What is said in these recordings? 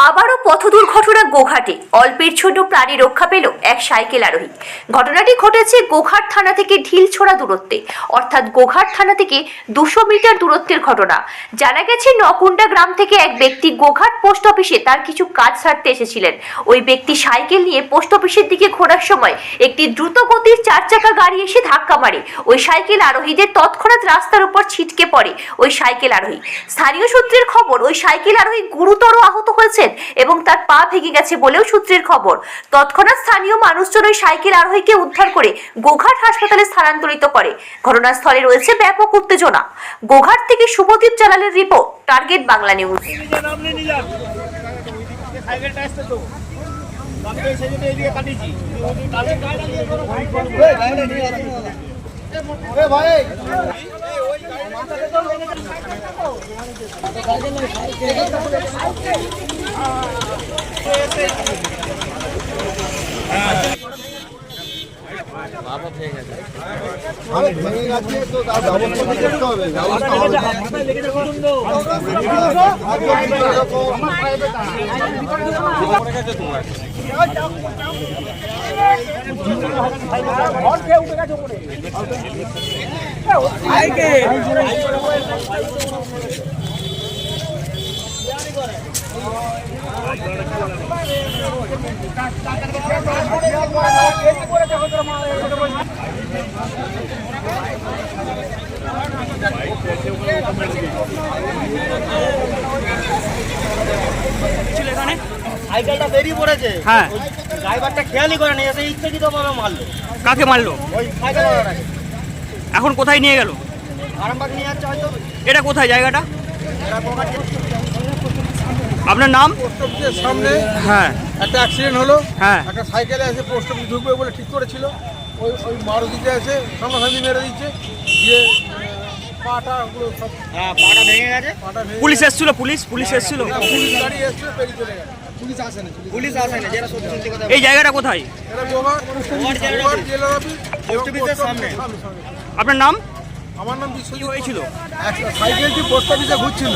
আবারও পথ দুর্ঘটনা গোঘাটে অল্পের জন্য প্রাণী রক্ষা পেল এক সাইকেল আরোহী। ঘটনাটি ঘটেছে গোঘাট থানা থেকে ঢিলছোড়া দূরত্বে, অর্থাৎ গোঘাট থানা থেকে 200 মিটার দূরত্বের ঘটনা। জানা গেছে নকুন্ডা গ্রাম থেকে এক ব্যক্তি গোঘাট পোস্ট অফিসে তার কিছু কাজ সারতে এসেছিলেন। ওই ব্যক্তি সাইকেল নিয়ে পোস্ট অফিসের দিকে ঘোরার সময় একটি দ্রুত গতির 4 চাকা গাড়ি এসে ধাক্কা মারে। ওই সাইকেল আরোহীদের তৎক্ষণাৎ রাস্তার উপর ছিটকে পড়ে ওই সাইকেল আরোহী। স্থানীয় সূত্রের খবর, ওই সাইকেল আরোহী গুরুতর আহত হয়েছেন এবং তার পা ভেঙে গেছে বলেও সূত্রের খবর। তৎক্ষণাৎ স্থানীয় মানুষজন ওই সাইকেল আরোহীকে উদ্ধার করে গোঘাট হাসপাতালে স্থানান্তরিত করে। ঘটনাস্থলে রয়েছে ব্যাপক উত্তেজনা। গোঘাট থেকে শুভদীপ জালালের রিপোর্ট, টার্গেট বাংলা নিউজ। সাইকেলটা বেরিয়ে পড়েছে, হ্যাঁ, ড্রাইভারটা খেয়ালই করে নিয়ে এসে ইচ্ছাকৃতভাবে মারলো। কাকে মারলো? ওই সাইকেলওয়ালাটাকে। এখন কোথায় নিয়ে গেল? আরামবাগ নিয়ে যাচ্ছে হয়তো। এটা কোথায় জায়গাটা? এরা গোঘাট। আপনার নাম? পোস্ট অফিসের সামনে হ্যাঁ, একটা অ্যাক্সিডেন্ট হলো। হ্যাঁ, একটা সাইকেলে এসে পোস্ট অফিস ঢুকবে বলে ঠিক করেছিল, ওই মারুতিতে এসে সামনাসামনি মেরে দিচ্ছে, দিয়ে পাটাগুলো সব হ্যাঁ, পাটা ভেঙে গেছে। পাটা ভেঙে পুলিশ এসেছিল? পুলিশ এসেছিল? পুলিশ গাড়ি এসেছিল, পেরিয়ে চলে গেছে। পুলিশ আসেনি। পুলিশ আসে না, যারা সত্যি সত্যি কথা। এই জায়গাটা কোথায়? এটা গোঘাট জেলার অফিস এবং পোস্ট অফিসের সামনে। আপনার নাম? আমার নাম কি বিশ্বজিৎ। হয়েছিল? একটা সাইকেলটি পোস্ট অফিসে ঘুরছিল,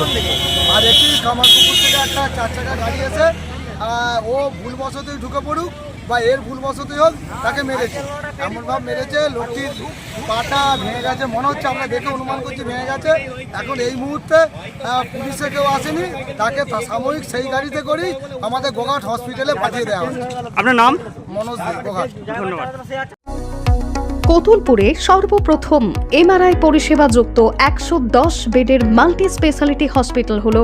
আর একটি কামারপুকুর থেকে একটা 4 চাকা গাড়ি এসে ও ভুলবশতই ঢুকে পড়ুক বা এর ভুলবশতই হোক, তাকে মেরেছে। এমনভাবে মেরেছে, লোকটির পাটা ভেঙে গেছে মনে হচ্ছে, আমরা দেখে অনুমান করছি ভেঙে গেছে। এখন এই মুহূর্তে পুলিশে কেউ আসেনি, তাকে সাময়িক সেই গাড়িতে করেই আমাদের গোঘাট হসপিটালে পাঠিয়ে দেওয়া হয়েছে। আপনার নাম? মনোজ গোঘাট। ধন্যবাদ। কতুলপুরে সর্বপ্রথম এমআরআই পরিষেবা যুক্ত 110 বেডের মাল্টি স্পেশালিটি হসপিটাল হল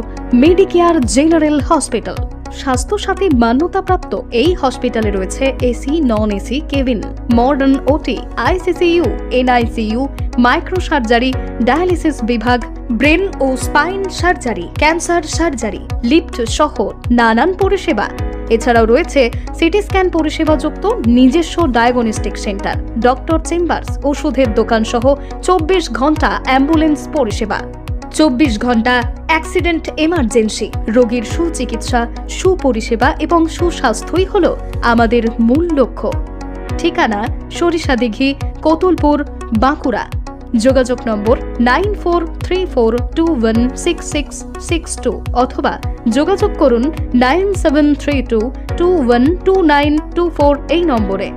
মেডিকেয়ার জেনারেল হসপিটাল। স্বাস্থ্যসাথী মান্যতাপ্রাপ্ত এই হসপিটালে রয়েছে AC, non AC cabin, modern OT, ICCU, NICU, micro surgery, dialysis বিভাগ, ব্রেন ও spine surgery, cancer surgery, lift সহ নানান পরিষেবা। এছাড়াও রয়েছে সিটি স্ক্যান পরিষেবা যুক্ত নিজস্ব ডায়াগনস্টিক সেন্টার, ডক্টর চেম্বার্স, ওষুধের দোকান সহ 24 ঘন্টা অ্যাম্বুলেন্স পরিষেবা। 24 ঘন্টা অ্যাক্সিডেন্ট এমার্জেন্সি, রোগীর সুচিকিৎসা, সুপরিষেবা এবং সুস্বাস্থ্যই হল আমাদের মূল লক্ষ্য। ঠিকানা সরিষাদিঘি, কতুলপুর, বাঁকুড়া। যোগাযোগ নম্বর 9434216662 অথবা যোগাযোগ করুন 9732212924 এই নম্বরে।